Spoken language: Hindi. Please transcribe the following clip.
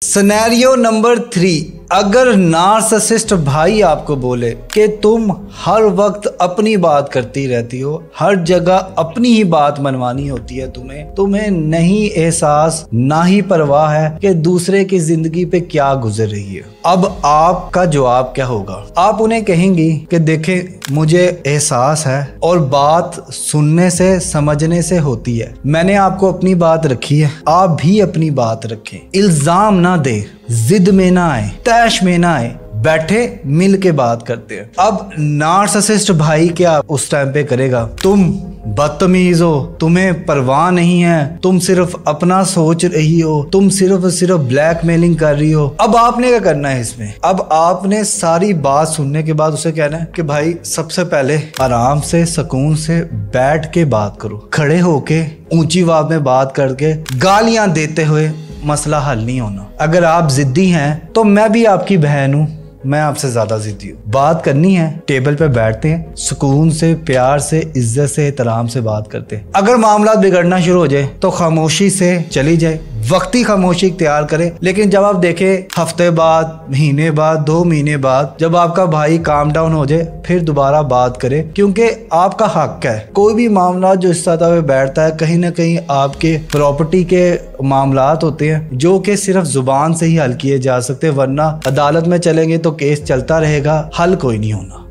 सिनेरियो नंबर 3, अगर नार्सिसिस्ट भाई आपको बोले कि तुम हर वक्त अपनी बात करती रहती हो, हर जगह अपनी ही बात मनवानी होती है, तुम्हें नहीं एहसास ना ही परवाह है कि दूसरे की जिंदगी पे क्या गुजर रही है, अब आपका जवाब क्या होगा? आप उन्हें कहेंगी कि देखें, मुझे एहसास है और बात सुनने से समझने से होती है, मैंने आपको अपनी बात रखी है, आप भी अपनी बात रखें, इल्जाम ना दे, जिद में ना आए, तैश में ना आए, बैठे मिल के बात करते हैं। अब नार्सिसिस्ट भाई क्या उस टाइम पे करेगा? तुम बदतमीज हो, तुम्हें परवाह नहीं है, तुम सिर्फ अपना सोच रही हो, तुम सिर्फ ब्लैकमेलिंग कर रही हो। अब आपने क्या करना है इसमें? अब आपने सारी बात सुनने के बाद उसे कहना है कि भाई सबसे पहले आराम से सुकून से बैठ के बात करो, खड़े होके ऊंची आवाज में बात करके गालियां देते हुए मसला हल नहीं होना। अगर आप जिद्दी हैं तो मैं भी आपकी बहन हूं, मैं आपसे ज्यादा जिद्दी हूँ। बात करनी है, टेबल पे बैठते हैं, सुकून से, प्यार से, इज्जत से, एहतराम से बात करते हैं। अगर मामला बिगड़ना शुरू हो जाए तो खामोशी से चली जाए, वक्ती खामोशी इख्तियार करें। लेकिन जब आप देखें हफ्ते बाद, महीने बाद, 2 महीने बाद जब आपका भाई काम डाउन हो जाए, फिर दोबारा बात करें, क्योंकि आपका हक है। कोई भी मामला जो इस सतह पे बैठता है, कहीं ना कहीं आपके प्रॉपर्टी के मामलात होते हैं जो कि सिर्फ जुबान से ही हल किए जा सकते, वरना अदालत में चलेंगे तो केस चलता रहेगा, हल कोई नहीं होना।